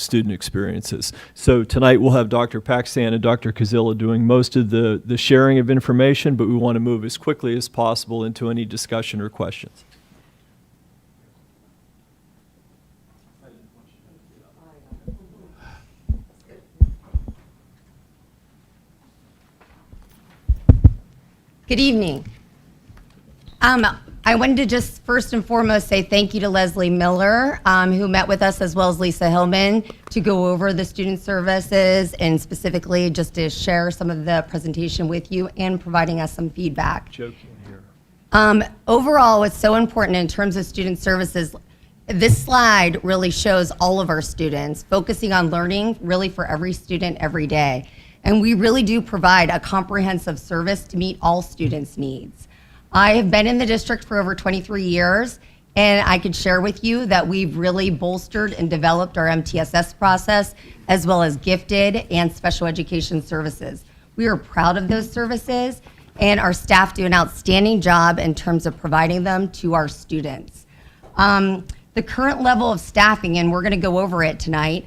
student experiences. So tonight we'll have Dr. Paxton and Dr. Kazilla doing most of the sharing of information, but we want to move as quickly as possible into any discussion or questions. Good evening. I wanted to just first and foremost say thank you to Leslie Miller, who met with us, as well as Lisa Hillman, to go over the student services and specifically just to share some of the presentation with you and providing us some feedback. Joking here. Overall, what's so important in terms of student services, this slide really shows all of our students, focusing on learning really for every student every day. And we really do provide a comprehensive service to meet all students' needs. I have been in the district for over 23 years, and I could share with you that we've really bolstered and developed our MTSS process, as well as gifted and special education services. We are proud of those services, and our staff do an outstanding job in terms of providing them to our students. The current level of staffing, and we're going to go over it tonight,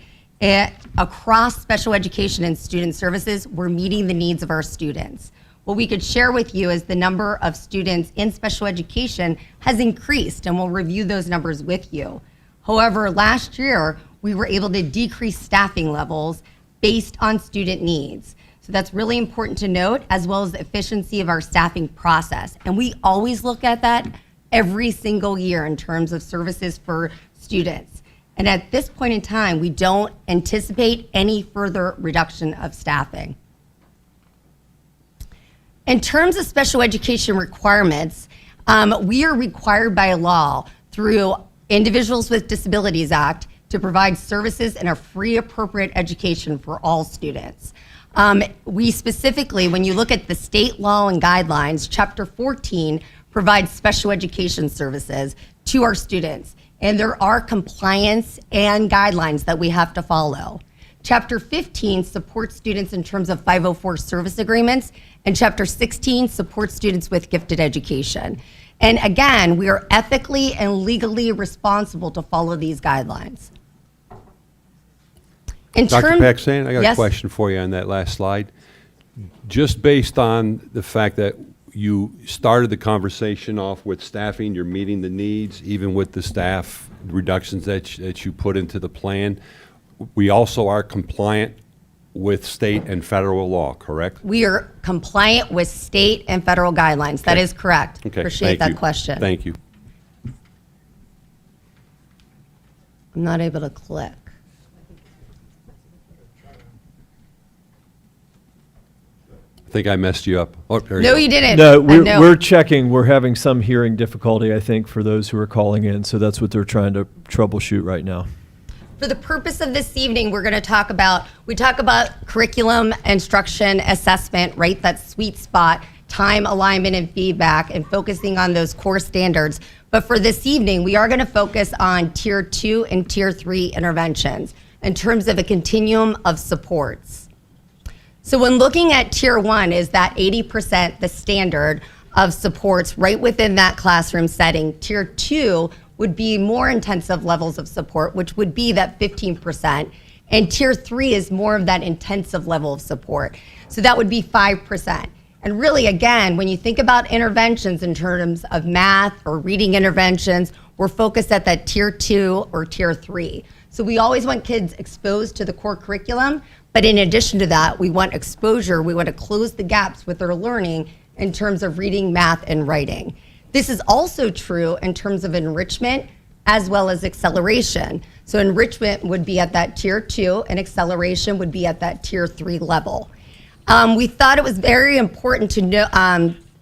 across special education and student services, we're meeting the needs of our students. What we could share with you is the number of students in special education has increased, and we'll review those numbers with you. However, last year, we were able to decrease staffing levels based on student needs. So that's really important to note, as well as the efficiency of our staffing process. And we always look at that every single year in terms of services for students. And at this point in time, we don't anticipate any further reduction of staffing. In terms of special education requirements, we are required by law through Individuals with Disabilities Act to provide services and a free appropriate education for all students. We specifically, when you look at the state law and guidelines, Chapter 14 provides special education services to our students. And there are compliance and guidelines that we have to follow. Chapter 15 supports students in terms of 504 service agreements, and Chapter 16 supports students with gifted education. And again, we are ethically and legally responsible to follow these guidelines. Dr. Paxton, I got Yes? a question for you on that last slide. Just based on the fact that you started the conversation off with staffing, you're meeting the needs, even with the staff reductions that you put into the plan. We also are compliant with state and federal law, correct? We are compliant with state and federal guidelines. Okay. That is correct. Okay, Appreciate thank that you. question. Thank you. I'm not able to click. I think I messed you up. Oh, there No, go. you didn't. No, I know. we're checking. We're having some hearing difficulty, I think, for those who are calling in. So that's what they're trying to troubleshoot right now. For the purpose of this evening, we talk about curriculum, instruction, assessment, right? That sweet spot, time, alignment, and feedback, and focusing on those core standards. But for this evening, we are going to focus on Tier 2 and Tier 3 interventions in terms of a continuum of supports. So when looking at Tier 1, is that 80% the standard of supports right within that classroom setting. Tier 2 would be more intensive levels of support, which would be that 15%. And Tier 3 is more of that intensive level of support. So that would be 5%. And really, again, when you think about interventions in terms of math or reading interventions, we're focused at that Tier 2 or Tier 3. So we always want kids exposed to the core curriculum, but in addition to that, we want exposure. We want to close the gaps with their learning in terms of reading, math, and writing. This is also true in terms of enrichment as well as acceleration. So enrichment would be at that Tier 2 and acceleration would be at that Tier 3 level. We thought it was very important to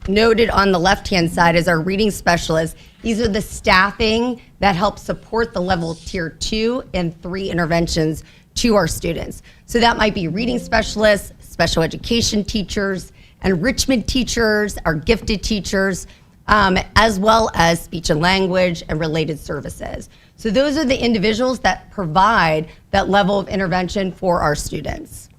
noted on the left-hand side is our reading specialists. These are the staffing that help support the level Tier 2 and 3 interventions to our students. So that might be reading specialists, special education teachers, enrichment teachers, our gifted teachers, as well as speech and language and related services. So those are the individuals that provide that level of intervention for our students.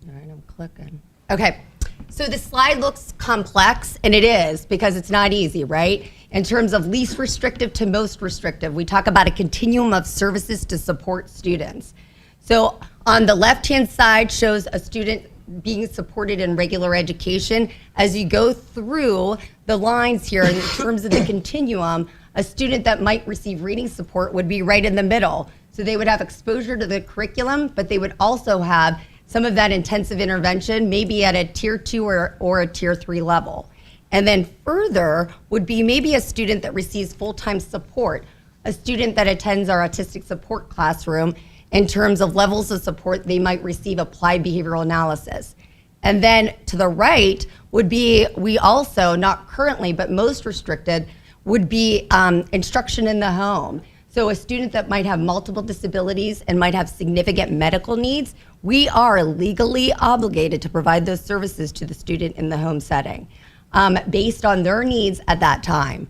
All right, I'm clicking. Okay, so the slide looks complex, and it is because it's not easy, right? In terms of least restrictive to most restrictive, we talk about a continuum of services to support students. So on the left-hand side shows a student being supported in regular education. As you go through the lines here in terms of the continuum, a student that might receive reading support would be right in the middle. So they would have exposure to the curriculum, but they would also have some of that intensive intervention, maybe at a tier 2 or a tier 3 level. And then further would be maybe a student that receives full-time support, a student that attends our autistic support classroom. In terms of levels of support, they might receive applied behavioral analysis. And then to the right would be, we also, not currently, but most restricted, would be instruction in the home. So a student that might have multiple disabilities and might have significant medical needs, we are legally obligated to provide those services to the student in the home setting based on their needs at that time.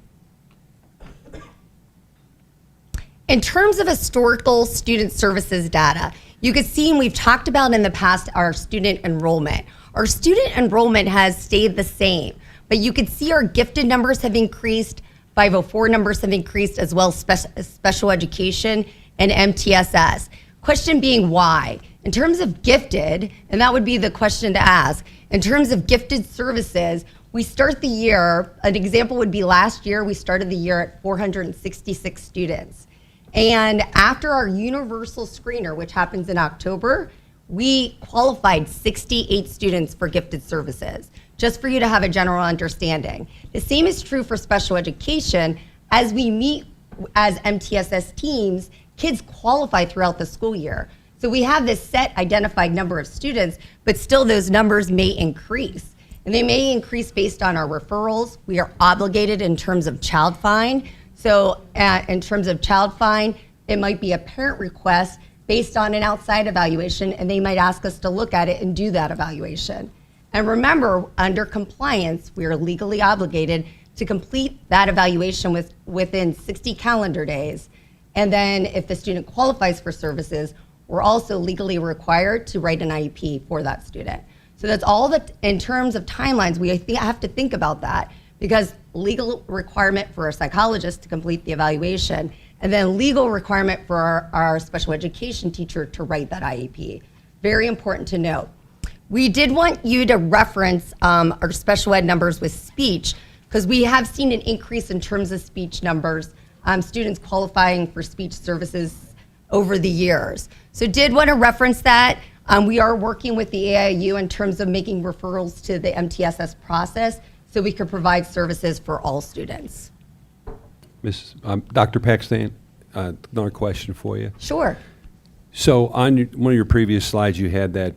In terms of historical student services data, you can see, and we've talked about in the past, our student enrollment. Our student enrollment has stayed the same, but you can see our gifted numbers have increased, 504 numbers have increased, as well as special education and MTSS. Question being why? In terms of gifted, and that would be the question to ask, in terms of gifted services, we start the year, an example would be last year, we started the year at 466 students. And after our universal screener, which happens in October, we qualified 68 students for gifted services, just for you to have a general understanding. The same is true for special education. As we meet as MTSS teams, kids qualify throughout the school year. So we have this set identified number of students, but still those numbers may increase. And they may increase based on our referrals. We are obligated in terms of child find. So in terms of child find, it might be a parent request based on an outside evaluation, and they might ask us to look at it and do that evaluation. And remember, under compliance, we are legally obligated to complete that evaluation within 60 calendar days. And then if the student qualifies for services, we're also legally required to write an IEP for that student. So that's all that, in terms of timelines, we have to think about that, because legal requirement for a psychologist to complete the evaluation, and then legal requirement for our special education teacher to write that IEP. Very important to note. We did want you to reference our special ed numbers with speech, because we have seen an increase in terms of speech numbers, students qualifying for speech services over the years. So did want to reference that. We are working with the AIU in terms of making referrals to the MTSS process so we can provide services for all students. Dr. Pakistan, another question for you. Sure. So on one of your previous slides, you had that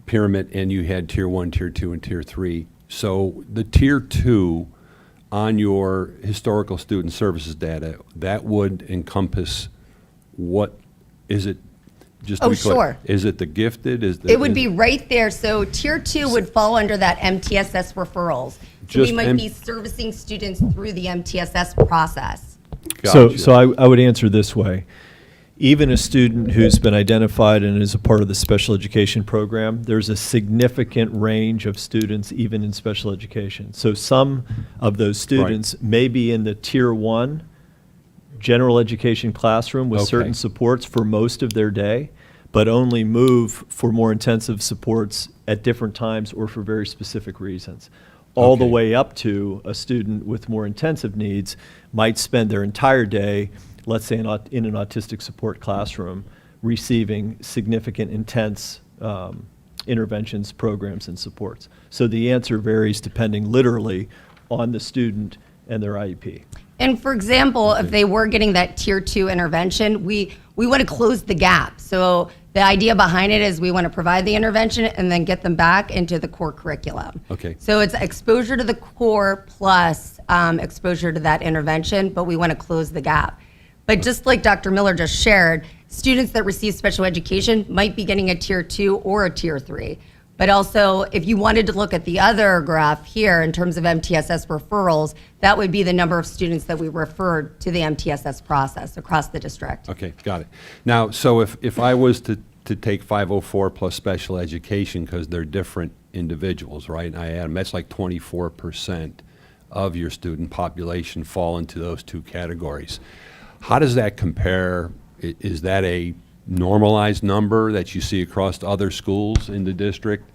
pyramid, and you had tier 1, tier 2, and tier 3. So the tier 2 on your historical student services data, that would encompass what is it? Just to be clear, sure. Is it the gifted? It would be right there. So tier 2 would fall under that MTSS referrals. So we might be servicing students through the MTSS process. Gotcha. So I would answer this way. Even a student who's been identified and is a part of the special education program, there's a significant range of students even in special education. So some of those students may be in the tier 1 general education classroom with certain supports for most of their day, but only move for more intensive supports at different times or for very specific reasons. All the way up to a student with more intensive needs might spend their entire day, let's say in an autistic support classroom, receiving significant, intense interventions, programs, and supports. So the answer varies depending literally on the student and their IEP. And for example, if they were getting that tier 2 intervention, we want to close the gap. So the idea behind it is we want to provide the intervention and then get them back into the core curriculum. Okay. So it's exposure to the core plus exposure to that intervention, but we want to close the gap. But just like Dr. Miller just shared, students that receive special education might be getting a tier 2 or a tier 3. But also, if you wanted to look at the other graph here in terms of MTSS referrals, that would be the number of students that we referred to the MTSS process across the district. Okay, got it. Now, so if I was to take 504 plus special education, because they're different individuals, right? And I add them, that's like 24% of your student population fall into those two categories. How does that compare? Is that a normalized number that you see across other schools in the district?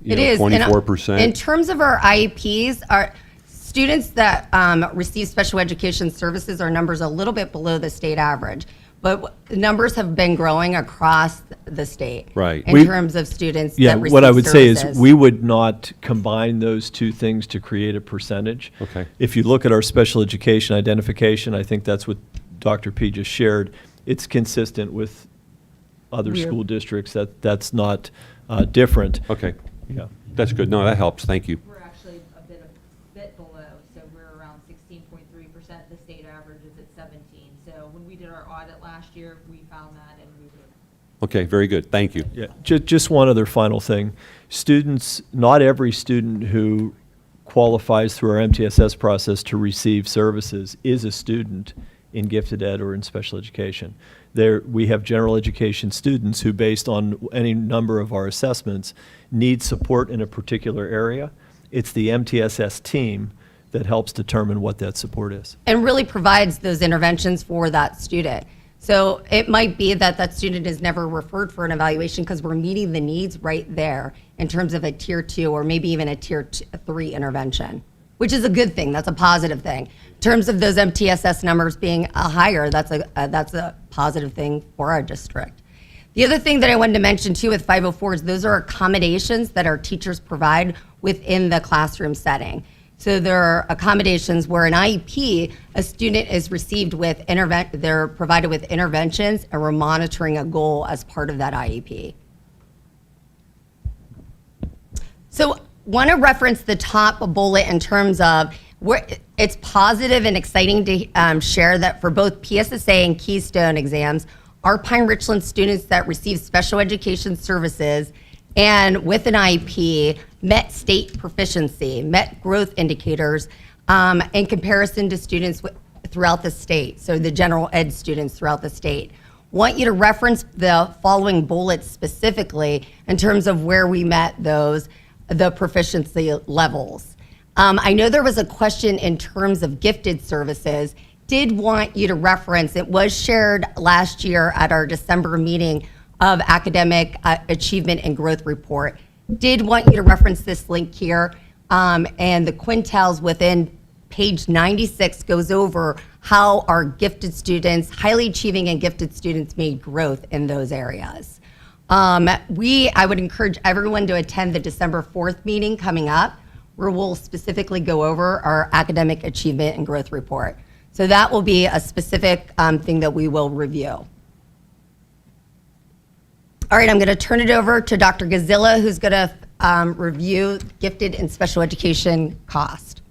It is. 24%? In terms of our IEPs, our students that receive special education services, our numbers are a little bit below the state average. But the numbers have been growing across the state. Right. In terms of students Yeah, that receive what I would say is services. we would not combine those two things to create a percentage. Okay. If you look at our special education identification, I think that's what Dr. P just shared. It's consistent with other school districts. That's not different. Okay, Yeah. that's good. No, that helps. Thank you. We're actually a bit below, so we're around 16.3%. The state average is at 17. So when we did our audit last year, we found that and we were. Okay, very good. Thank you. Yeah, just one other final thing. Students, not every student who qualifies through our MTSS process to receive services is a student in gifted ed or in special education. We have general education students who, based on any number of our assessments, need support in a particular area. It's the MTSS team that helps determine what that support is. And really provides those interventions for that student. So it might be that that student is never referred for an evaluation because we're meeting the needs right there in terms of a tier 2 or maybe even a tier 3 intervention, which is a good thing. That's a positive thing. In terms of those MTSS numbers being higher, that's a positive thing for our district. The other thing that I wanted to mention too with 504 is those are accommodations that our teachers provide within the classroom setting. So there are accommodations where an IEP, a student is received with they're provided with interventions, and we're monitoring a goal as part of that IEP. So want to reference the top bullet in terms of it's positive and exciting to share that for both PSSA and Keystone exams, our Pine-Richland students that receive special education services and with an IEP met state proficiency, met growth indicators in comparison to students throughout the state, so the general ed students throughout the state. Want you to reference the following bullets specifically in terms of where we met the proficiency levels. I know there was a question in terms of gifted services. Did want you to reference, it was shared last year at our December meeting of academic achievement and growth report. Did want you to reference this link here, and the quintiles within page 96 goes over how our gifted students, highly achieving and gifted students made growth in those areas. I would encourage everyone to attend the December 4th meeting coming up, where we'll specifically go over our academic achievement and growth report. So that will be a specific thing that we will review. All right, I'm going to turn it over to Dr. Gazilla, who's going to review gifted and special education cost.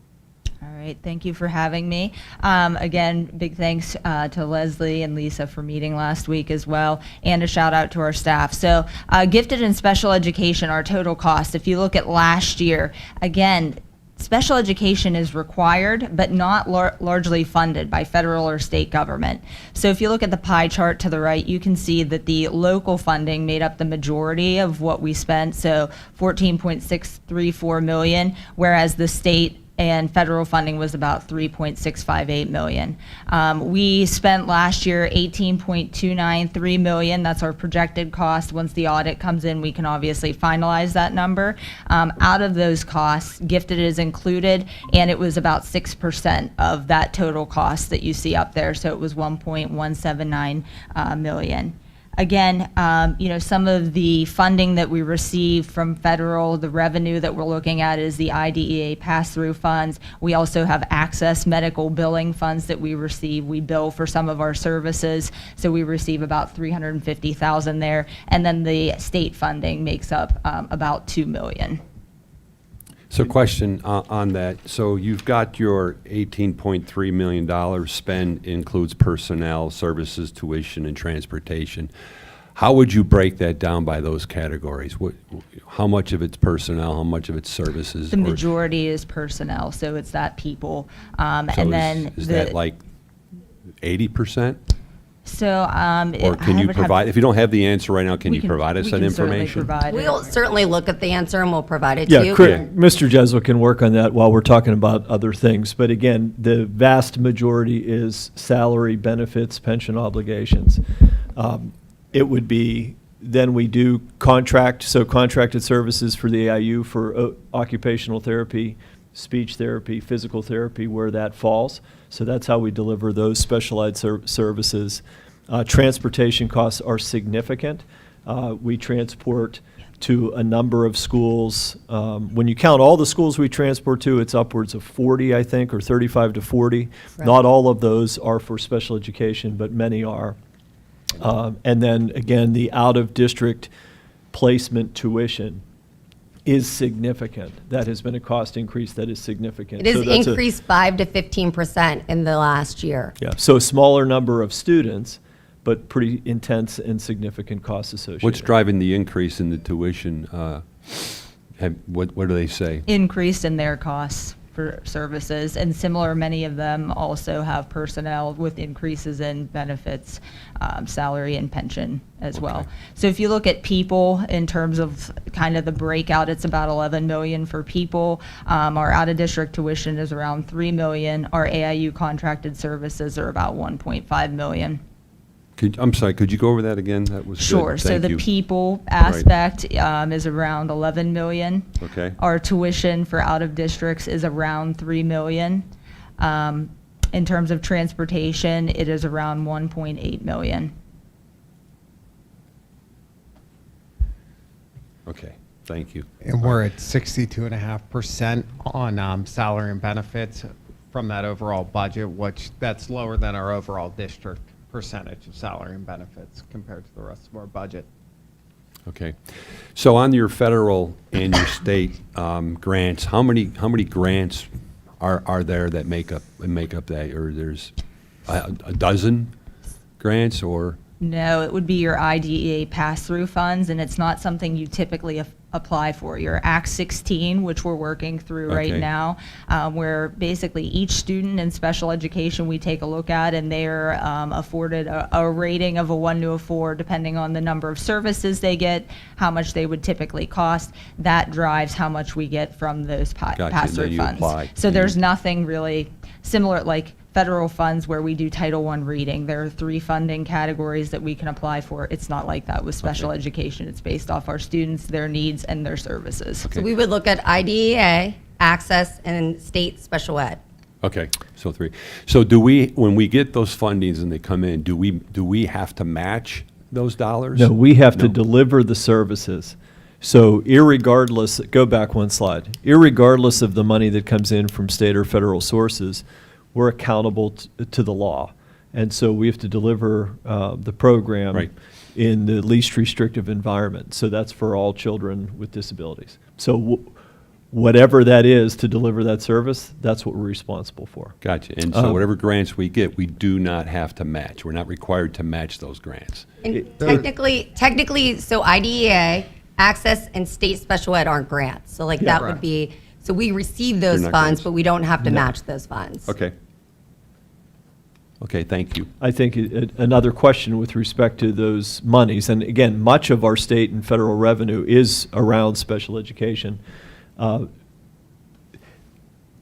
All right, thank you for having me. Again, big thanks to Leslie and Lisa for meeting last week as well, and a shout out to our staff. So gifted and special education, our total cost, if you look at last year, again, special education is required, but not largely funded by federal or state government. So if you look at the pie chart to the right, you can see that the local funding made up the majority of what we spent, so $14.634 million, whereas the state and federal funding was about $3.658 million. We spent last year $18.293 million. That's our projected cost. Once the audit comes in, we can obviously finalize that number. Out of those costs, gifted is included, and it was about 6% of that total cost that you see up there. So it was $1.179 million. Again, some of the funding that we receive from federal, the revenue that we're looking at is the IDEA pass-through funds. We also have access medical billing funds that we receive. We bill for some of our services, so we receive about $350,000 there. And then the state funding makes up about $2 million. So question on that. So you've got your $18.3 million spend includes personnel, services, tuition, and transportation. How would you break that down by those categories? How much of it's personnel, how much of it's services? The majority is personnel, so it's that people. So and then is that like 80%? So, Or can you provide, if you don't have the answer right now, can you provide us that information? We'll certainly look at the answer and we'll provide it to Yeah, you. Mr. Jesuit can work on that while we're talking about other things. But again, the vast majority is salary, benefits, pension obligations. It would be, then we do contracted services for the AIU for occupational therapy, speech therapy, physical therapy, where that falls. So that's how we deliver those specialized services. Transportation costs are significant. We transport to a number of schools. When you count all the schools we transport to, it's upwards of 40, I think, or 35 to 40. Right. Not all of those are for special education, but many are. And then, again, the out-of-district placement tuition is significant. That has been a cost increase that is significant. It has So that's increased 5 to 15% in the last year. Yeah, so a smaller number of students, but pretty intense and significant costs associated. What's driving the increase in the tuition? What do they say? Increase in their costs for services, and similar, many of them also have personnel with increases in benefits, salary and pension as well. So if you look at people in terms of kind of the breakout, it's about 11 million for people. Our out-of-district tuition is around 3 million. Our AIU contracted services are about 1.5 million. I'm sorry, could you go over that again? That was good. Sure. So Thank the you. people aspect is around 11 million. Okay. Our tuition for out of districts is around 3 million. In terms of transportation, it is around 1.8 million. Okay, thank you. And we're at 62.5% on salary and benefits from that overall budget, which that's lower than our overall district percentage of salary and benefits compared to the rest of our budget. Okay. So on your federal and your state grants, how many grants are there that make up that? Or there's a dozen grants, or? No, it would be your IDEA pass-through funds, and it's not something you typically apply for. Your Act 16, which we're working through right Okay. now, where basically each student in special education we take a look at, and they're afforded a rating of a 1 to a 4, depending on the number of services they get, how much they would typically cost. That drives how much we get from those Gotcha, and pass-through then you funds. apply. So there's nothing really similar, like federal funds where we do Title I reading. There are 3 funding categories that we can apply for. It's not like that with special education. It's based off our students, their needs, and their services. Okay. So we would look at IDEA, access, and state special ed. Okay, so 3. So do we, when we get those fundings and they come in, do we have to match those dollars? No, we have to No. deliver the services. So irregardless, go back one slide, irregardless of the money that comes in from state or federal sources, we're accountable to the law. And so we have to deliver the program Right. in the least restrictive environment. So that's for all children with disabilities. So whatever that is to deliver that service, that's what we're responsible for. Gotcha. And so whatever grants we get, we do not have to match. We're not required to match those grants. And technically, so IDEA, access, and state special ed aren't grants. So like that would Correct. be, so we receive those They're not funds, grants. but we don't have to No. match those funds. Okay. Okay, thank you. I think another question with respect to those monies, and again, much of our state and federal revenue is around special education.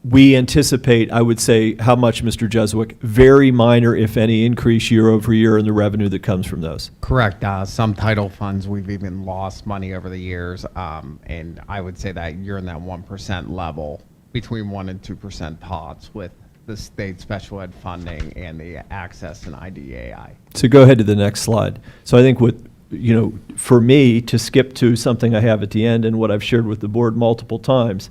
We anticipate, I would say, how much, Mr. Jeswick? Very minor, if any, increase year over year in the revenue that comes from those. Correct. Some title funds, we've even lost money over the years. And I would say that you're in that 1% level, between 1% and 2% tots with the state special ed funding and the access and IDEAI. So go ahead to the next slide. So I think for me to skip to something I have at the end and what I've shared with the board multiple times,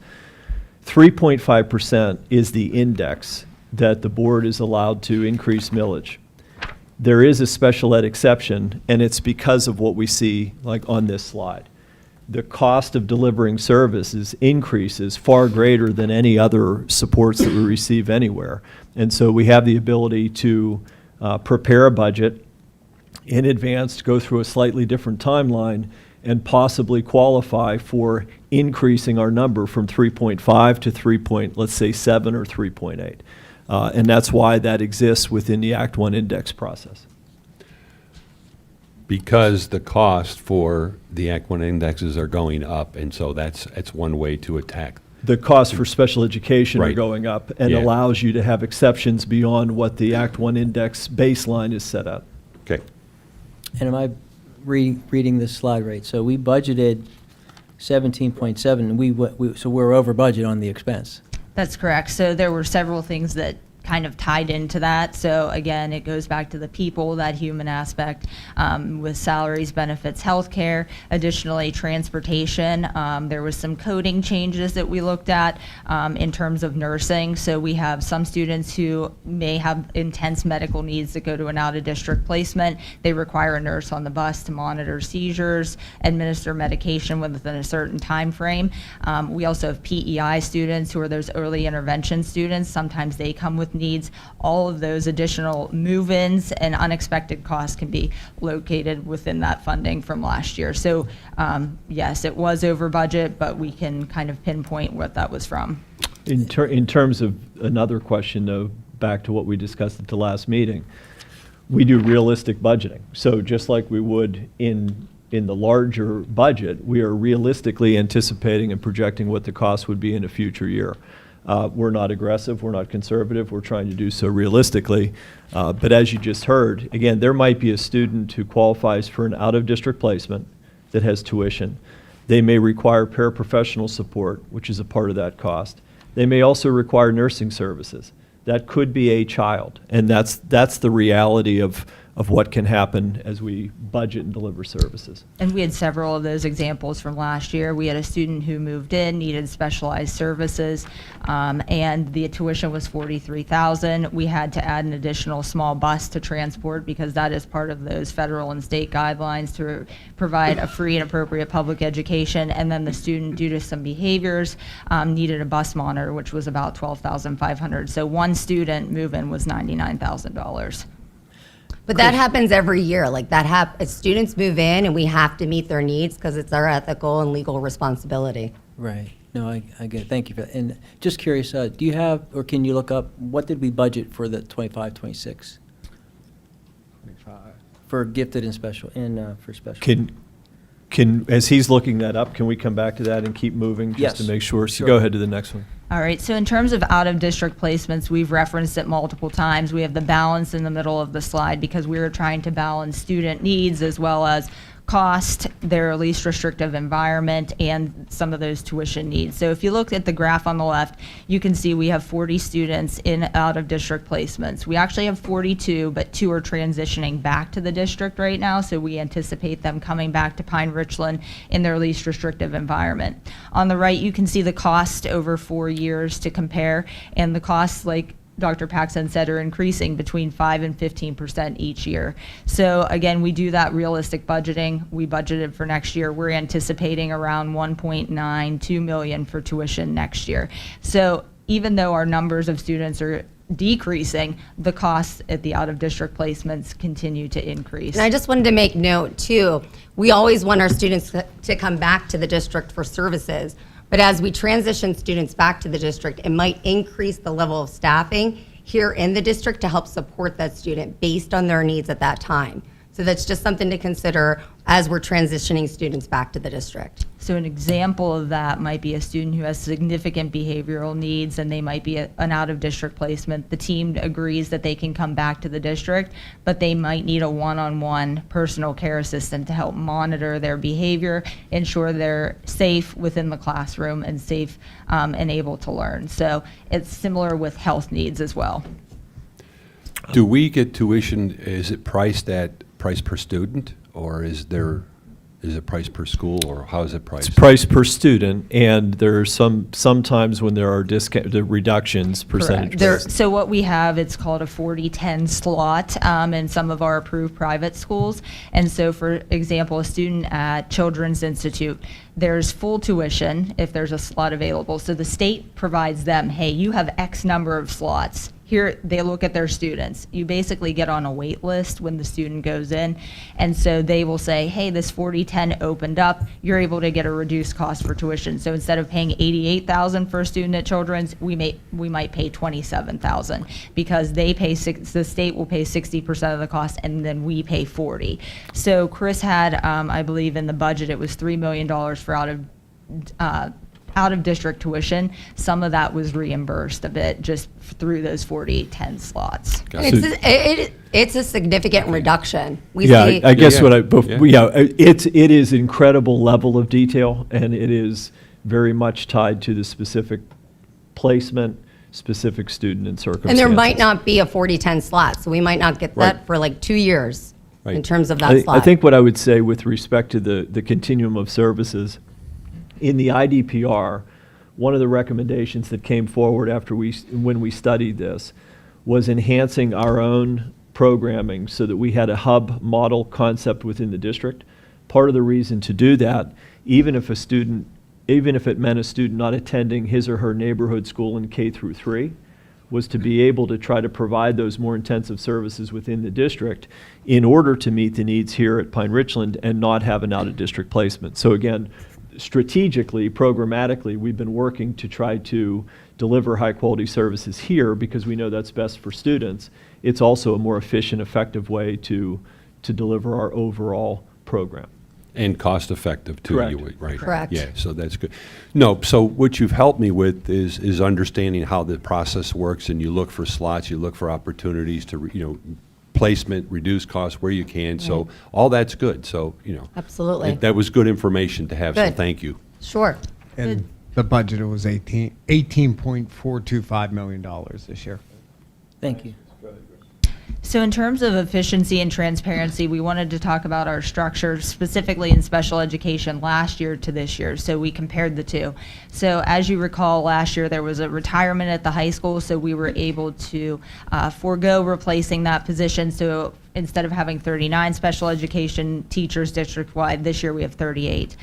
3.5% is the index that the board is allowed to increase millage. There is a special ed exception, and it's because of what we see like on this slide. The cost of delivering services increases far greater than any other supports that we receive anywhere. And so we have the ability to prepare a budget in advance to go through a slightly different timeline and possibly qualify for increasing our number from 3.5 to let's say 7 or 3.8. And that's why that exists within the Act 1 index process. because the cost for the Act 1 indexes are going up, and so that's one way to attack. The costs for special education are Right. going up and Yeah. allows you to have exceptions beyond what the Act 1 index baseline is set at. Okay. And am I reading this slide right? So we budgeted 17.7, and so we're over budget on the expense. That's correct. So there were several things that kind of tied into that. So again, it goes back to the people, that human aspect, with salaries, benefits, healthcare. Additionally, transportation. There was some coding changes that we looked at in terms of nursing. So we have some students who may have intense medical needs that go to an out-of-district placement. They require a nurse on the bus to monitor seizures, administer medication within a certain time frame. We also have PEI students who are those early intervention students. Sometimes they come with needs. All of those additional move-ins and unexpected costs can be located within that funding from last year. So yes, it was over budget, but we can kind of pinpoint what that was from. In terms of another question, though, back to what we discussed at the last meeting, we do realistic budgeting. So just like we would in the larger budget, we are realistically anticipating and projecting what the cost would be in a future year. We're not aggressive, we're not conservative, we're trying to do so realistically. But as you just heard, again, there might be a student who qualifies for an out-of-district placement that has tuition. They may require paraprofessional support, which is a part of that cost. They may also require nursing services. That could be a child, and that's the reality of what can happen as we budget and deliver services. And we had several of those examples from last year. We had a student who moved in, needed specialized services, and the tuition was $43,000. We had to add an additional small bus to transport because that is part of those federal and state guidelines to provide a free and appropriate public education. And then the student, due to some behaviors, needed a bus monitor, which was about $12,500. So one student move-in was $99,000. But that happens every year. Like students move in and we have to meet their needs because it's our ethical and legal responsibility. Right. No, I get it. Thank you for that. And just curious, do you have, or can you look up, what did we budget for the 25, 26? 25. For gifted and special, and for special? As he's looking that up, can we come back to that and keep moving just to Yes. make sure? So Sure. go ahead to the next one. All right, so in terms of out-of-district placements, we've referenced it multiple times. We have the balance in the middle of the slide because we were trying to balance student needs as well as cost, their least restrictive environment, and some of those tuition needs. So if you look at the graph on the left, you can see we have 40 students in out-of-district placements. We actually have 42, but 2 are transitioning back to the district right now, so we anticipate them coming back to Pine-Richland in their least restrictive environment. On the right, you can see the cost over 4 years to compare, and the costs, like Dr. Paxson said, are increasing between 5 and 15% each year. So again, we do that realistic budgeting. We budgeted for next year. We're anticipating around $1.92 million for tuition next year. So even though our numbers of students are decreasing, the costs at the out-of-district placements continue to increase. And I just wanted to make note too, we always want our students to come back to the district for services. But as we transition students back to the district, it might increase the level of staffing here in the district to help support that student based on their needs at that time. So that's just something to consider as we're transitioning students back to the district. So an example of that might be a student who has significant behavioral needs and they might be an out-of-district placement. The team agrees that they can come back to the district, but they might need a one-on-one personal care assistant to help monitor their behavior, ensure they're safe within the classroom and safe and able to learn. So it's similar with health needs as well. Do we get tuition, is it priced at price per student, or is it price per school, or how is it priced? It's price per student, and there are sometimes when there are the reductions, percentage based. So what we have, it's called a 40-10 slot in some of our approved private schools. And so for example, a student at Children's Institute, there's full tuition if there's a slot available. So the state provides them, hey, you have X number of slots. here they look at their students. You basically get on a wait list when the student goes in, and so they will say, hey, this 4010 opened up, you're able to get a reduced cost for tuition. So instead of paying $88,000 for a student at Children's, we might pay $27,000 because the state will pay 60% of the cost, and then we pay 40. So Chris had, I believe in the budget, it was $3 million for out of district tuition. Some of that was reimbursed a bit just through those 4010 slots. It's a significant reduction. We Yeah, see, I guess Yeah, what yeah. it is incredible level of detail, and it is very much tied to the specific placement, specific student and circumstances. and there might not be a 4010 slot, so we might not get that Right. for like 2 years in Right. terms of that slot. I think what I would say with respect to the continuum of services, in the IDPR, one of the recommendations that came forward when we studied this was enhancing our own programming so that we had a hub model concept within the district. Part of the reason to do that, even if it meant a student not attending his or her neighborhood school in K through 3, was to be able to try to provide those more intensive services within the district in order to meet the needs here at Pine-Richland and not have an out-of-district placement. So again, strategically, programmatically, we've been working to try to deliver high-quality services here because we know that's best for students. It's also a more efficient, effective way to deliver our overall program. And cost-effective, too. Correct. Right. Correct. Yeah, so that's good. No, so what you've helped me with is understanding how the process works, and you look for slots, you look for opportunities to, placement, reduce costs where you can. So all that's good. So, Absolutely. that was good information to have, so Good. thank you. Sure. And the budget was $18.425 million this year. Thank you. So in terms of efficiency and transparency, we wanted to talk about our structure specifically in special education last year to this year. So we compared the two. So as you recall, last year there was a retirement at the high school, so we were able to forego replacing that position. So instead of having 39 special education teachers district-wide, this year we have 38.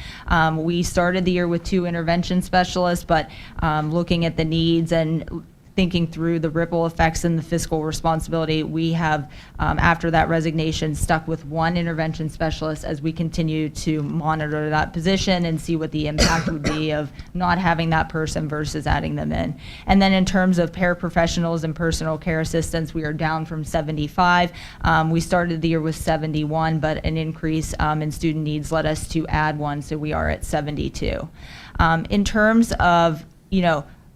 We started the year with 2 intervention specialists, but looking at the needs and thinking through the ripple effects and the fiscal responsibility, we have, after that resignation, stuck with 1 intervention specialist as we continue to monitor that position and see what the impact would be of not having that person versus adding them in. And then in terms of paraprofessionals and personal care assistants, we are down from 75. We started the year with 71, but an increase in student needs led us to add 1, so we are at 72. In terms of,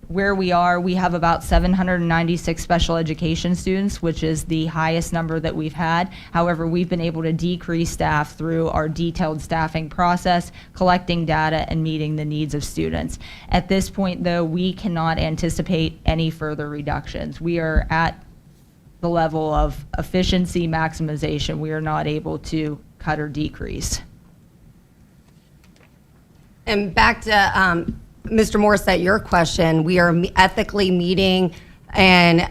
where we are, we have about 796 special education students, which is the highest number that we've had. However, we've been able to decrease staff through our detailed staffing process, collecting data, and meeting the needs of students. At this point, though, we cannot anticipate any further reductions. We are at the level of efficiency maximization. We are not able to cut or decrease. And back to Mr. Morissette, your question, we are ethically meeting and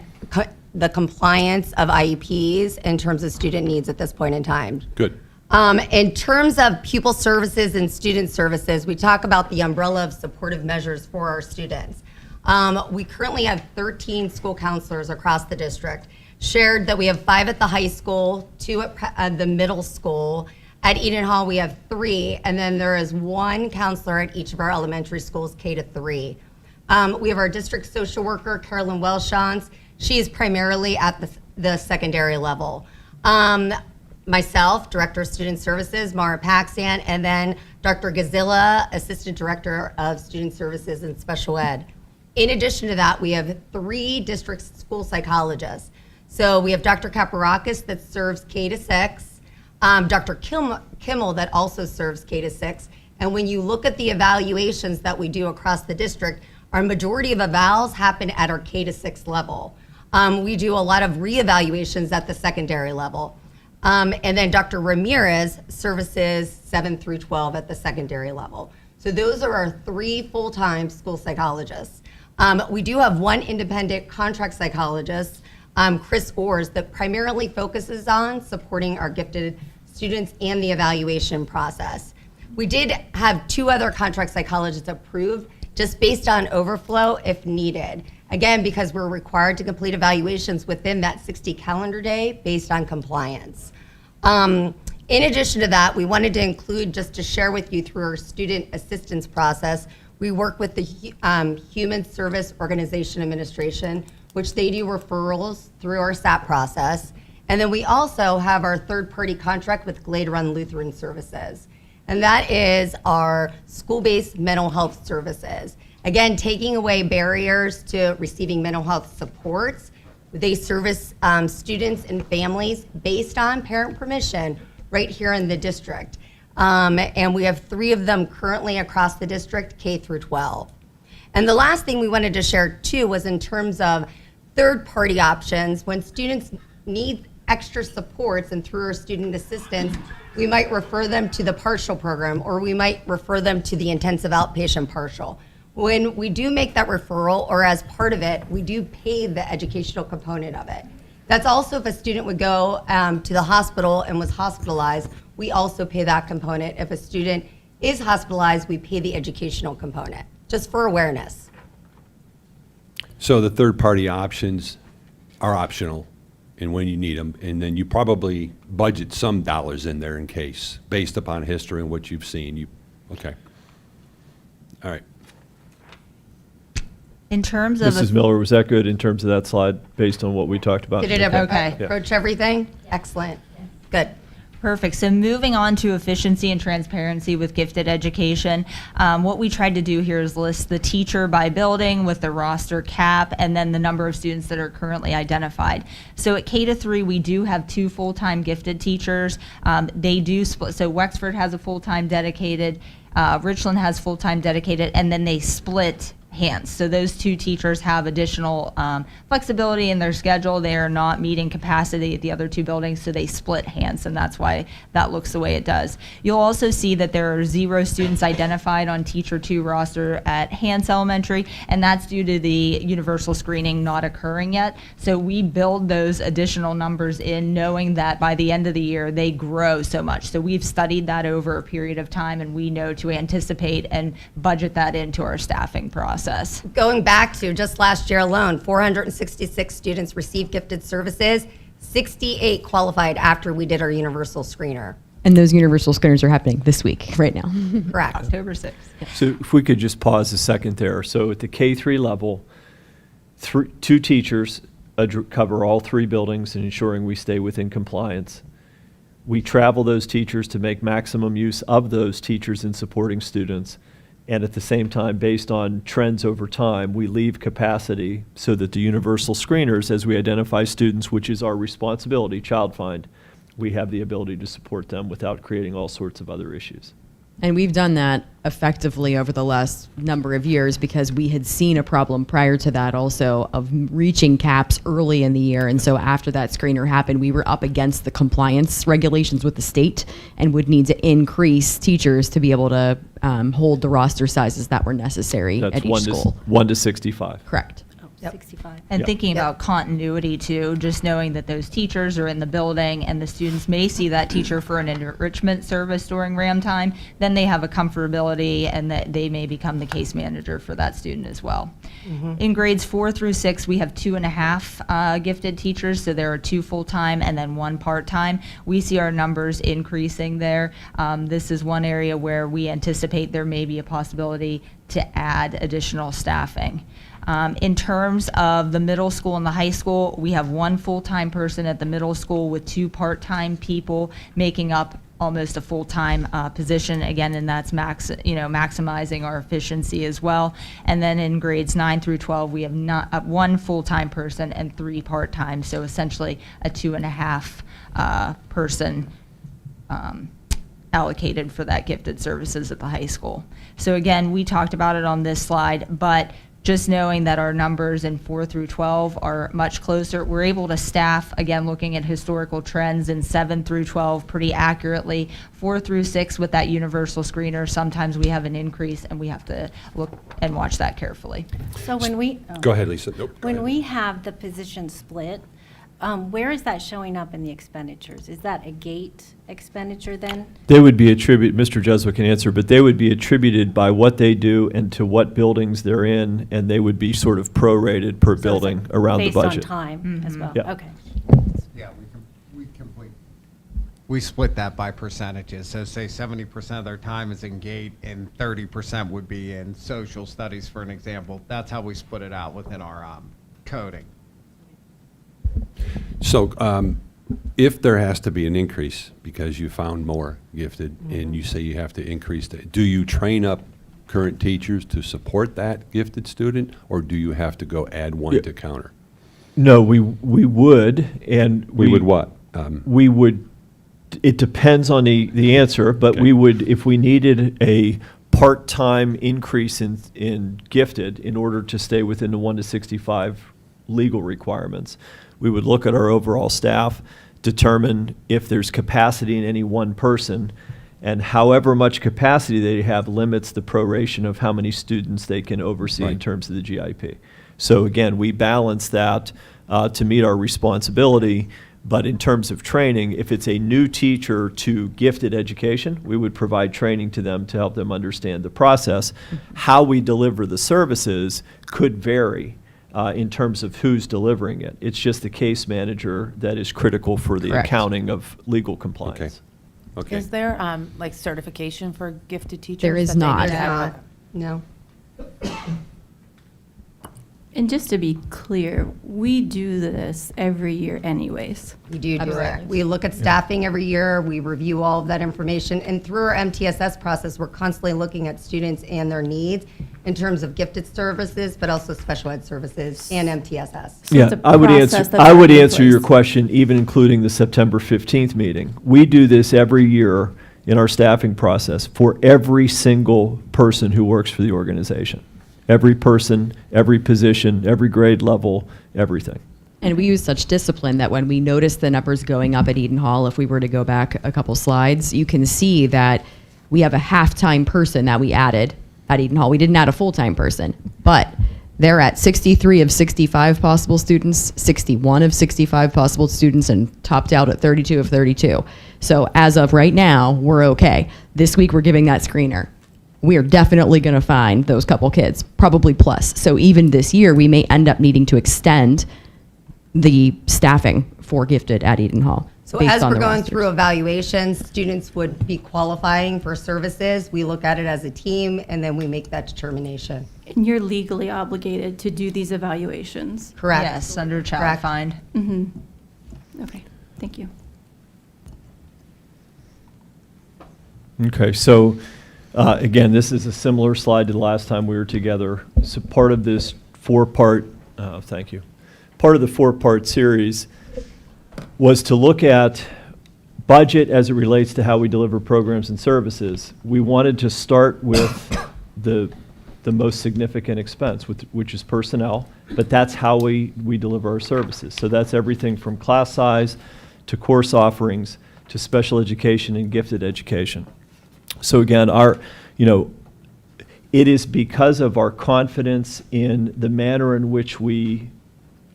the compliance of IEPs in terms of student needs at this point in time. Good. In terms of pupil services and student services, we talk about the umbrella of supportive measures for our students. We currently have 13 school counselors across the district. Shared that we have 5 at the high school, 2 at the middle school. At Eden Hall, we have 3, and then there is 1 counselor at each of our elementary schools, K to 3. We have our district social worker, Carolyn Welshans. She is primarily at the secondary level. Myself, Director of Student Services, Mara Paxan, and then Dr. Gazilla, Assistant Director of Student Services and Special Ed. In addition to that, we have 3 district school psychologists. So we have Dr. Kaparakis that serves K to 6. Dr. Kimmel that also serves K to 6. And when you look at the evaluations that we do across the district, our majority of evals happen at our K to 6 level. We do a lot of reevaluations at the secondary level. And then Dr. Ramirez services 7 through 12 at the secondary level. So those are our 3 full-time school psychologists. We do have 1 independent contract psychologist, Chris Orrs, that primarily focuses on supporting our gifted students and the evaluation process. We did have 2 other contract psychologists approved just based on overflow if needed. Again, because we're required to complete evaluations within that 60 calendar day based on compliance. In addition to that, we wanted to include, just to share with you through our student assistance process, we work with the Human Service Organization Administration, which they do referrals through our SAP process. And then we also have our third-party contract with Glade Run Lutheran Services. And that is our school-based mental health services. Again, taking away barriers to receiving mental health supports. They service students and families based on parent permission right here in the district. And we have 3 of them currently across the district, K through 12. And the last thing we wanted to share too was in terms of third-party options. When students need extra supports and through our student assistance, we might refer them to the partial program, or we might refer them to the intensive outpatient partial. When we do make that referral, or as part of it, we do pay the educational component of it. That's also if a student would go to the hospital and was hospitalized, we also pay that component. If a student is hospitalized, we pay the educational component, just for awareness. So the third-party options are optional and when you need them, and then you probably budget some dollars in there in case, based upon history and what you've seen. Okay. All right. In terms of Mrs. Miller, was that good in terms of that slide, based on what we talked about? Did it Okay. approach everything? Excellent. Good. Perfect. So moving on to efficiency and transparency with gifted education, what we tried to do here is list the teacher by building with the roster cap and then the number of students that are currently identified. So at K-3, we do have 2 full-time gifted teachers. They do split. So Wexford has a full-time dedicated, Richland has full-time dedicated, and then they split hands. So those 2 teachers have additional flexibility in their schedule. They are not meeting capacity at the other 2 buildings, so they split hands, and that's why that looks the way it does. You'll also see that there are 0 students identified on Teacher 2 roster at Hans Elementary, and that's due to the universal screening not occurring yet. So we build those additional numbers in knowing that by the end of the year, they grow so much. So we've studied that over a period of time, and we know to anticipate and budget that into our staffing process. Going back to just last year alone, 466 students received gifted services, 68 qualified after we did our universal screener. And those universal screeners are happening this week, right now. Correct. October 6th. So if we could just pause a second there. So at the K-3 level, 2 teachers cover all 3 buildings and ensuring we stay within compliance. We travel those teachers to make maximum use of those teachers in supporting students. And at the same time, based on trends over time, we leave capacity so that the universal screeners, as we identify students, which is our responsibility, child find, we have the ability to support them without creating all sorts of other issues. And we've done that effectively over the last number of years because we had seen a problem prior to that also of reaching caps early in the year. And so after that screener happened, we were up against the compliance regulations with the state and would need to increase teachers to be able to hold the roster sizes that were necessary That's at each 1 school. 1 to 65. Correct. Yep. 65. And Yep. thinking Yep. about continuity too, just knowing that those teachers are in the building and the students may see that teacher for an enrichment service during RAM time, then they have a comfortability and that they may become the case manager for that student as well. In grades 4 through 6, we have 2.5 gifted teachers, so there are 2 full-time and then 1 part-time. We see our numbers increasing there. This is one area where we anticipate there may be a possibility to add additional staffing. In terms of the middle school and the high school, we have 1 full-time person at the middle school with 2 part-time people making up almost a full-time position again, and that's maximizing our efficiency as well. And then in grades 9 through 12, we have 1 full-time person and 3 part-time, so essentially a 2.5 person allocated for that gifted services at the high school. So again, we talked about it on this slide, but just knowing that our numbers in 4 through 12 are much closer, we're able to staff, again, looking at historical trends in 7 through 12 pretty accurately. 4 through 6 with that universal screener, sometimes we have an increase and we have to look and watch that carefully. So when we, Go ahead, Lisa. Nope. go when ahead. we have the position split, Where is that showing up in the expenditures? Is that a gate expenditure then? They would be attributed, Mr. Jeswa can answer, but they would be attributed by what they do and to what buildings they're in, and they would be sort of prorated per So building it's around the budget. Based on time as well? Yeah. Okay. Yeah, we split that by percentages. So say 70% of their time is in GATE and 30% would be in social studies, for an example. That's how we split it out within our coding. So if there has to be an increase because you found more gifted and you say you have to increase, do you train up current teachers to support that gifted student, or do you have to go add one Yeah. to counter? No, we would, and We would what? We would, it depends on the answer, but Okay. we would, if we needed a part-time increase in gifted in order to stay within the 1 to 65 legal requirements, we would look at our overall staff, determine if there's capacity in any one person, and however much capacity they have limits the proration of how many students they can oversee in Right. terms of the GIP. So again, we balance that to meet our responsibility, but in terms of training, if it's a new teacher to gifted education, we would provide training to them to help them understand the process. How we deliver the services could vary in terms of who's delivering it. It's just the case manager that is critical for the Correct. accounting of legal compliance. Okay. Is there, like, certification for gifted teachers? There is that they not. need to have? No. And just to be clear, we do this every year anyways. We do it. Absolutely. We look at staffing every year, we review all of that information, and through our MTSS process, we're constantly looking at students and their needs in terms of gifted services, but also special ed services and MTSS. So Yeah, it's a I would process answer, that's I would already in answer your place. question, even including the September 15th meeting. We do this every year in our staffing process for every single person who works for the organization. Every person, every position, every grade level, everything. And we use such discipline that when we notice the numbers going up at Eden Hall, if we were to go back a couple slides, you can see that we have a half-time person that we added at Eden Hall. We didn't add a full-time person, but they're at 63 of 65 possible students, 61 of 65 possible students, and topped out at 32 of 32. So as of right now, we're okay. This week, we're giving that screener. We are definitely going to find those couple kids, probably plus. So even this year, we may end up needing to extend the staffing for gifted at Eden Hall. So based as on we're the going rosters. through evaluations, students would be qualifying for services. We look at it as a team, and then we make that determination. And you're legally obligated to do these evaluations. Correct? Yes, under child Correct. find. Okay, thank you. Okay, so again, this is a similar slide to the last time we were together. So part of this four-part, thank you, part of the four-part series was to look at budget as it relates to how we deliver programs and services. We wanted to start with the most significant expense, which is personnel, but that's how we deliver our services. So that's everything from class size to course offerings to special education and gifted education. So again, it is because of our confidence in the manner in which we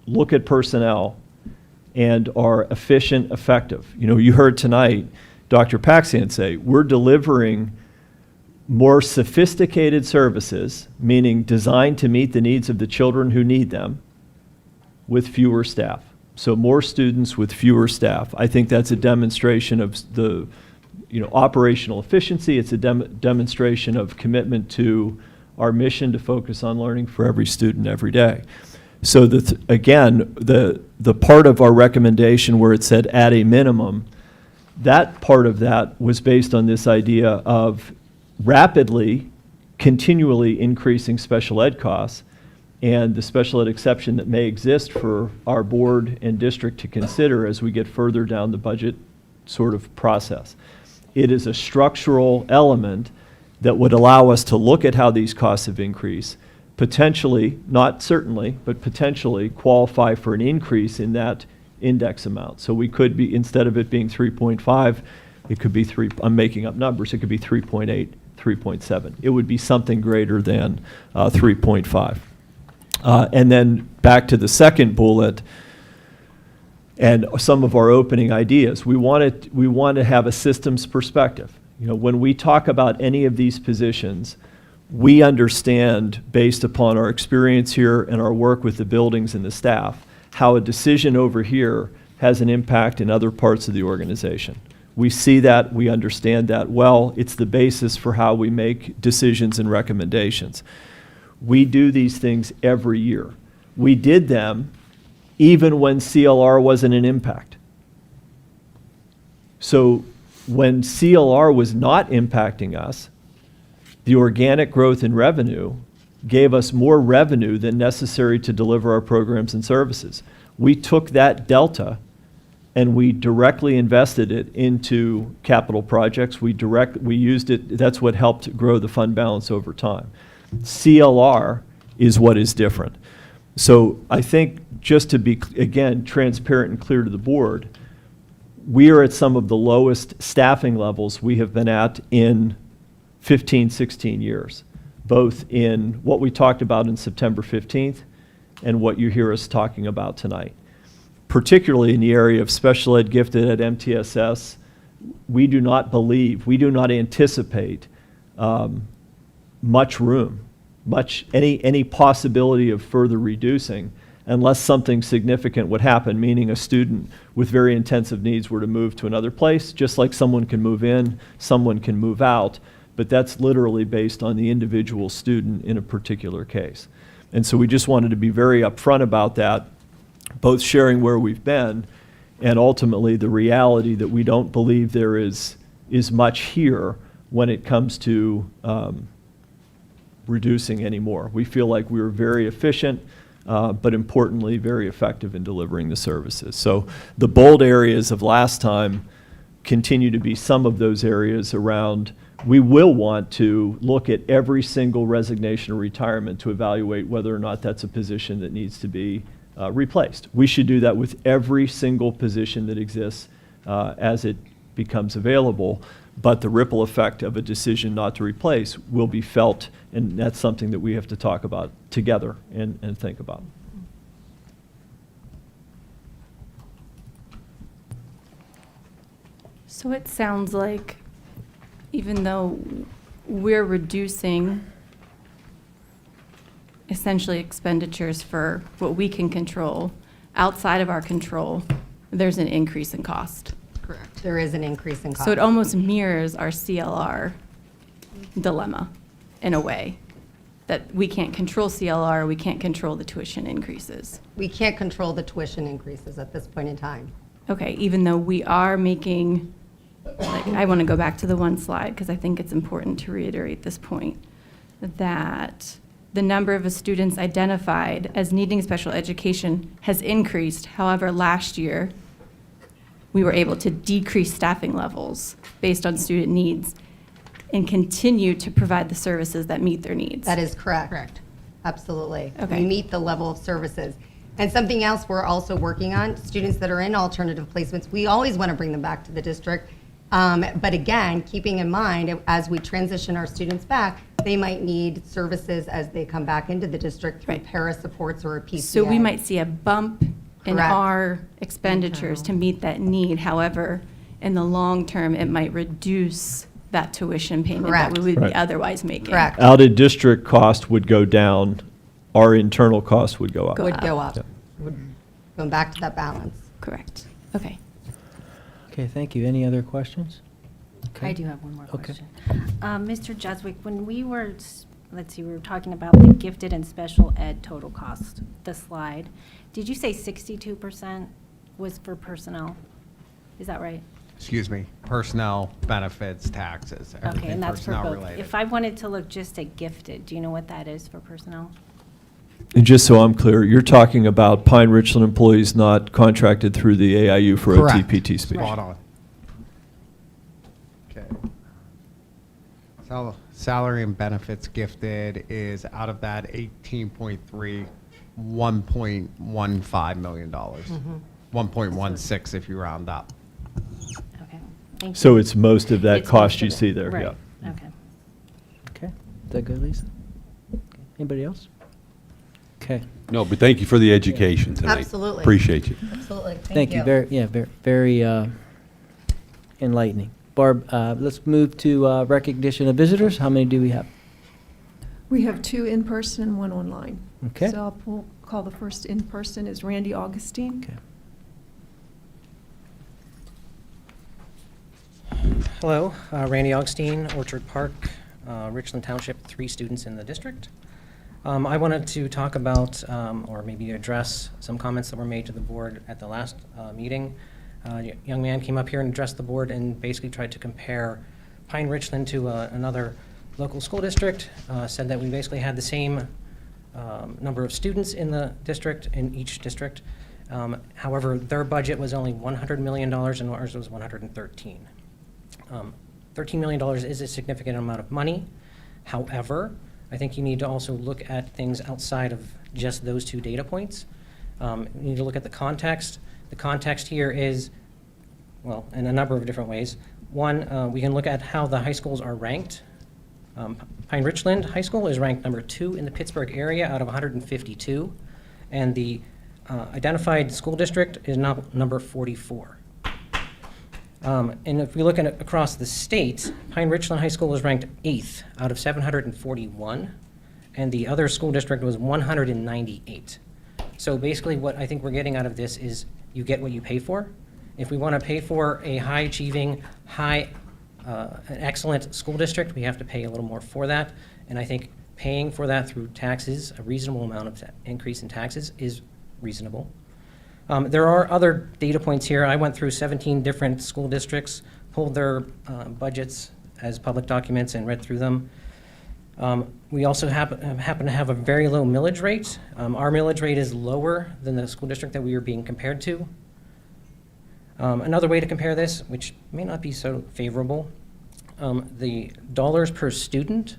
look at personnel and are efficient, effective. You heard tonight Dr. Paxian say, we're delivering more sophisticated services, meaning designed to meet the needs of the children who need them, with fewer staff. So more students with fewer staff. I think that's a demonstration of the operational efficiency. It's a demonstration of commitment to our mission to focus on learning for every student every day. So again, the part of our recommendation where it said at a minimum, that part of that was based on this idea of rapidly, continually increasing special ed costs and the special ed exception that may exist for our board and district to consider as we get further down the budget sort of process. It is a structural element that would allow us to look at how these costs have increased, potentially, not certainly, but potentially qualify for an increase in that index amount. So we could be, instead of it being 3.5, it could be I'm making up numbers, it could be 3.8, 3.7. It would be something greater than 3.5. And then back to the second bullet, and some of our opening ideas. We want to have a systems perspective. You know, when we talk about any of these positions, we understand, based upon our experience here and our work with the buildings and the staff, how a decision over here has an impact in other parts of the organization. We see that, we understand that well. It's the basis for how we make decisions and recommendations. We do these things every year. We did them even when CLR wasn't an impact. So when CLR was not impacting us, the organic growth in revenue gave us more revenue than necessary to deliver our programs and services. We took that delta and we directly invested it into capital projects. We used it, that's what helped grow the fund balance over time. CLR is what is different. So I think, just to be, again, transparent and clear to the board, we are at some of the lowest staffing levels we have been at in 15, 16 years, both in what we talked about in September 15th and what you hear us talking about tonight. Particularly in the area of special ed gifted at MTSS, we do not anticipate much room, any possibility of further reducing, unless something significant would happen, meaning a student with very intensive needs were to move to another place, just like someone can move in, someone can move out, but that's literally based on the individual student in a particular case. And so we just wanted to be very upfront about that, both sharing where we've been and ultimately the reality that we don't believe there is much here when it comes to reducing anymore. We feel like we were very efficient, but importantly, very effective in delivering the services. So the bold areas of last time continue to be some of those areas around. We will want to look at every single resignation or retirement to evaluate whether or not that's a position that needs to be replaced. We should do that with every single position that exists as it becomes available, but the ripple effect of a decision not to replace will be felt, and that's something that we have to talk about together and think about. So it sounds like even though we're reducing essentially expenditures for what we can control, outside of our control, there's an increase in cost. Correct. There is an increase in cost. So it almost mirrors our CLR dilemma in a way, that we can't control CLR, we can't control the tuition increases. We can't control the tuition increases at this point in time. Okay, even though we are making, like, I want to go back to the one slide because I think it's important to reiterate this point, that the number of students identified as needing special education has increased. However, last year, we were able to decrease staffing levels based on student needs and continue to provide the services that meet their needs. That is correct. Correct. Absolutely. Okay. We meet the level of services. And something else we're also working on, students that are in alternative placements, we always want to bring them back to the district. But again, keeping in mind, as we transition our students back, they might need services as they come back into the district through Right. para supports or a PCA. So we might see a bump in Correct. our expenditures to meet that need. However, in the long term, it might reduce that tuition payment that Correct. we would Right. be otherwise making. Correct. Out-of-district cost would go down, our internal cost would go up. Would go up. Yeah. Going back to that balance. Correct. Okay. Okay, thank you. Any other questions? I do have one more Okay. question. Mr. Jeswick, when we were, let's see, we were talking about the gifted and special ed total cost, the slide, did you say 62% was for personnel? Is that right? Excuse me, personnel, benefits, taxes, Okay, everything and that's for personnel both. related. If I wanted to look just at gifted, do you know what that is for personnel? And just so I'm clear, you're talking about Pine-Richland employees not contracted through the AIU for Correct. OT-PT speech. Spot on. Okay. Salary and benefits gifted is out of that 18.3, $1.15 million. 1.16 if you round up. Okay, thank you. So it's most of that It's cost most you of it. see there, Right. yeah. Okay. Okay, is that good, Lisa? Anybody else? Okay. No, but thank you for the education tonight. Absolutely. Appreciate you. Absolutely. Thank you. Very enlightening. Barb, let's move to recognition of visitors. How many do we have? We have 2 in person and 1 online. Okay. So I'll call the first in person is Randy Augustine. Okay. Hello, Randy Augustine, Orchard Park, Richland Township, 3 students in the district. I wanted to talk about, or maybe address, some comments that were made to the board at the last meeting. A young man came up here and addressed the board and basically tried to compare Pine-Richland to another local school district, said that we basically had the same number of students in the district, in each district. However, their budget was only $100 million and ours was $113. $13 million is a significant amount of money. However, I think you need to also look at things outside of just those 2 data points. You need to look at the context. The context here is, well, in a number of different ways. One, we can look at how the high schools are ranked. Pine-Richland High School is ranked number 2 in the Pittsburgh area out of 152, and the identified school district is now number 44. And if we look at it across the state, Pine-Richland High School was ranked 8th out of 741, and the other school district was 198. So basically what I think we're getting out of this is you get what you pay for. If we want to pay for a high-achieving, an excellent school district, we have to pay a little more for that. And I think paying for that through taxes, a reasonable amount of increase in taxes is reasonable. There are other data points here. I went through 17 different school districts, pulled their budgets as public documents and read through them. We also happen to have a very low millage rate. Our millage rate is lower than the school district that we are being compared to. Another way to compare this, which may not be so favorable, the dollars per student,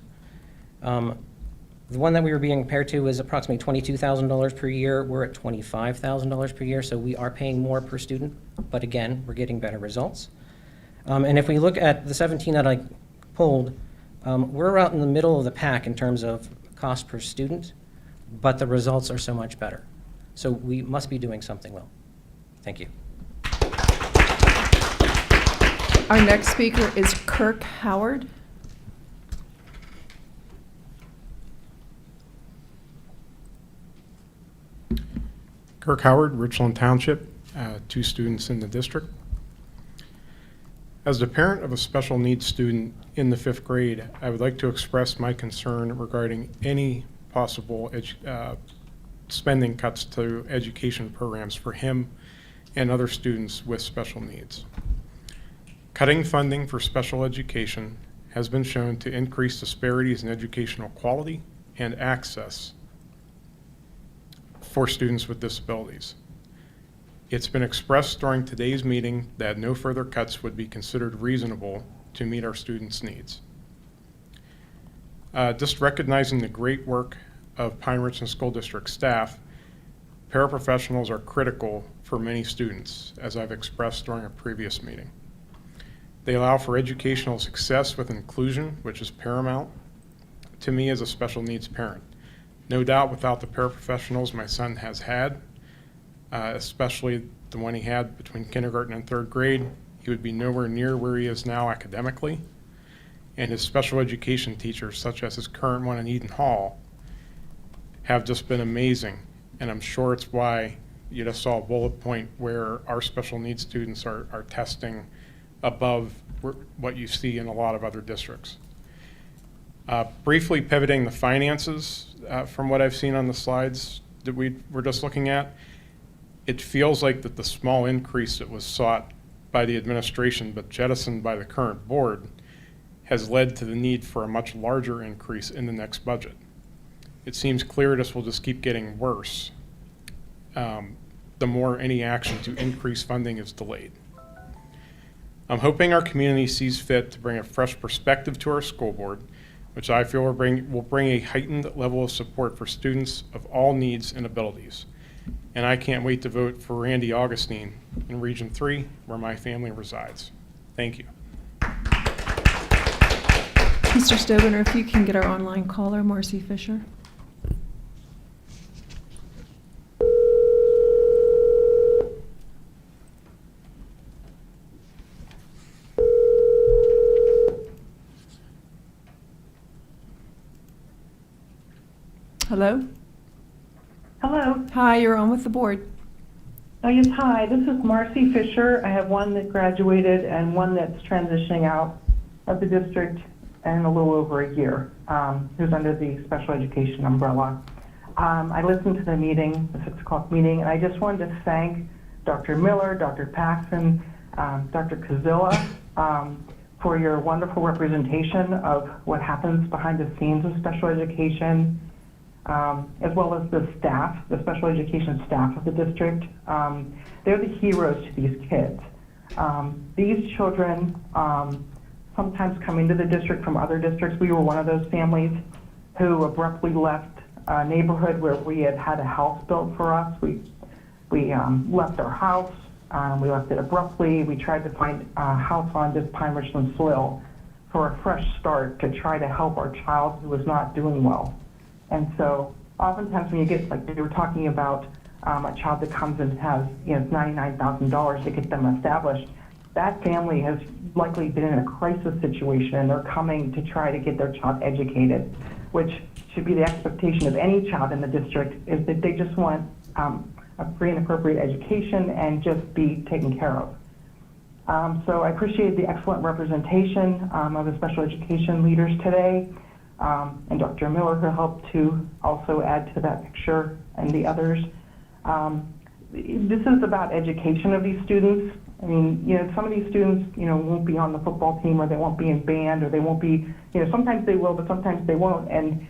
the one that we were being compared to is approximately $22,000 per year. We're at $25,000 per year, so we are paying more per student, but again, we're getting better results. And if we look at the 17 that I pulled, we're out in the middle of the pack in terms of cost per student, but the results are so much better. So we must be doing something well. Thank you. Our next speaker is Kirk Howard. Kirk Howard, Richland Township, 2 students in the district. As the parent of a special needs student in the 5th grade, I would like to express my concern regarding any possible spending cuts to education programs for him and other students with special needs. Cutting funding for special education has been shown to increase disparities in educational quality and access for students with disabilities. It's been expressed during today's meeting that no further cuts would be considered reasonable to meet our students' needs. Just recognizing the great work of Pine-Richland School District staff, paraprofessionals are critical for many students, as I've expressed during a previous meeting. They allow for educational success with inclusion, which is paramount to me as a special needs parent. No doubt without the paraprofessionals my son has had, especially the one he had between kindergarten and 3rd grade, he would be nowhere near where he is now academically. And his special education teachers, such as his current one in Eden Hall, have just been amazing. And I'm sure it's why you just saw a bullet point where our special needs students are testing above what you see in a lot of other districts. Briefly pivoting the finances from what I've seen on the slides that we were just looking at, it feels like that the small increase that was sought by the administration but jettisoned by the current board has led to the need for a much larger increase in the next budget. It seems clear this will just keep getting worse the more any action to increase funding is delayed. I'm hoping our community sees fit to bring a fresh perspective to our school board, which I feel will bring a heightened level of support for students of all needs and abilities. And I can't wait to vote for Randy Augustine in Region 3, where my family resides. Thank you. Mr. Stobener, if you can get our online caller, Marcy Fisher. Hello? Hello. Hi, you're on with the board. Oh, yes, hi. This is Marcy Fisher. I have one that graduated and one that's transitioning out of the district in a little over a year, who's under the special education umbrella. I listened to the meeting, the 6 o'clock meeting, and I just wanted to thank Dr. Miller, Dr. Paxson, Dr. Kazilla, for your wonderful representation of what happens behind the scenes of special education, as well as the staff, the special education staff of the district. They're the heroes to these kids. These children sometimes come into the district from other districts. We were one of those families who abruptly left a neighborhood where we had had a house built for us. We left our house. We left it abruptly. We tried to find a house on this Pine-Richland soil for a fresh start to try to help our child who was not doing well. And so oftentimes when you get, like they were talking about, a child that comes and has, $99,000 to get them established, that family has likely been in a crisis situation and they're coming to try to get their child educated, which should be the expectation of any child in the district, is that they just want a free and appropriate education and just be taken care of. So I appreciate the excellent representation of the special education leaders today, and Dr. Miller, who helped to also add to that picture, and the others. This is about education of these students. I mean, some of these students, won't be on the football team, or they won't be in band, or they won't be, sometimes they will, but sometimes they won't. And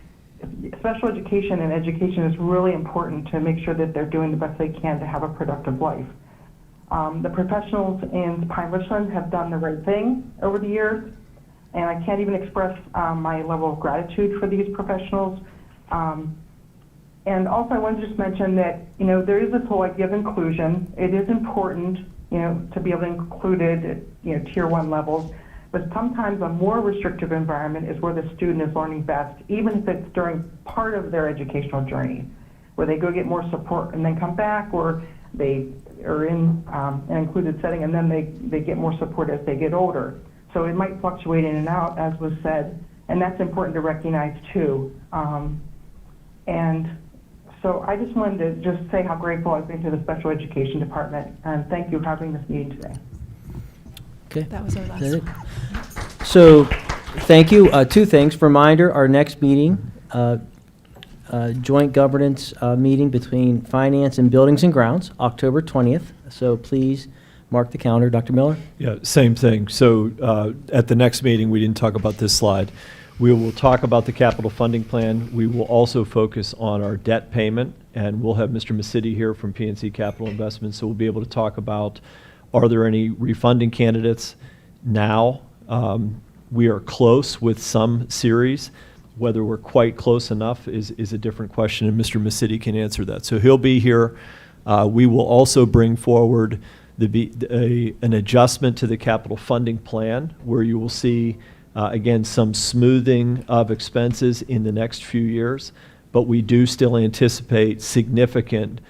special education and education is really important to make sure that they're doing the best they can to have a productive life. The professionals in Pine-Richland have done the right thing over the years, and I can't even express my level of gratitude for these professionals. And also I want to just mention that, there is this whole idea of inclusion. It is important, to be able to include it at, tier 1 levels. But sometimes a more restrictive environment is where the student is learning best, even if it's during part of their educational journey, where they go get more support and then come back, or they are in an included setting and then they get more support as they get older. So it might fluctuate in and out, as was said, and that's important to recognize too. And so I just wanted to just say how grateful I've been to the special education department, and thank you for having this meeting today. Okay. That was our last Is that it? one. So, thank you. 2 things. Reminder, our next meeting, joint governance meeting between Finance and Buildings and Grounds, October 20th. So please mark the calendar. Dr. Miller? Yeah, same thing. So at the next meeting, we didn't talk about this slide. We will talk about the capital funding plan. We will also focus on our debt payment, and we'll have Mr. Masidi here from PNC Capital Investments, so we'll be able to talk about, are there any refunding candidates now? We are close with some series. Whether we're quite close enough is a different question, and Mr. Masidi can answer that. So he'll be here. We will also bring forward an adjustment to the capital funding plan, where you will see, again, some smoothing of expenses in the next few years, but we do still anticipate significant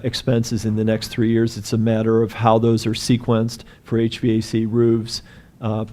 expenses in the next 3 years. It's a matter of how those are sequenced for HVAC, roofs,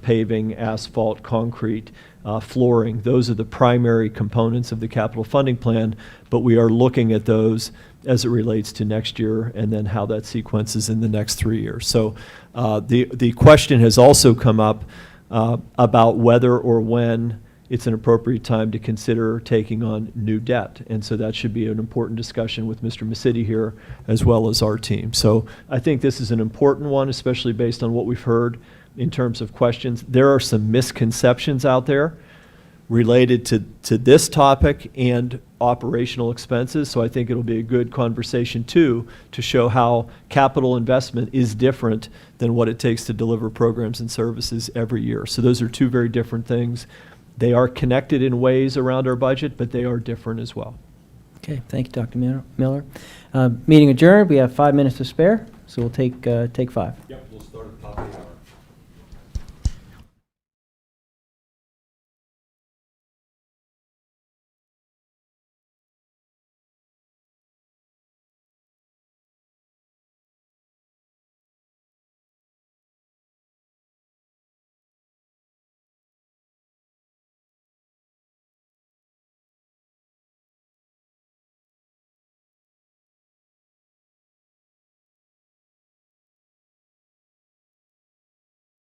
paving, asphalt, concrete, flooring. Those are the primary components of the capital funding plan, but we are looking at those as it relates to next year and then how that sequences in the next 3 years. So the question has also come up about whether or when it's an appropriate time to consider taking on new debt. And so that should be an important discussion with Mr. Masidi here, as well as our team. So I think this is an important one, especially based on what we've heard in terms of questions. There are some misconceptions out there related to this topic and operational expenses. So I think it'll be a good conversation too, to show how capital investment is different than what it takes to deliver programs and services every year. So those are 2 very different things. They are connected in ways around our budget, but they are different as well. Okay, thank you, Dr. Miller. Meeting adjourned. We have 5 minutes to spare, so we'll take 5. Yep, we'll start at the top of the hour.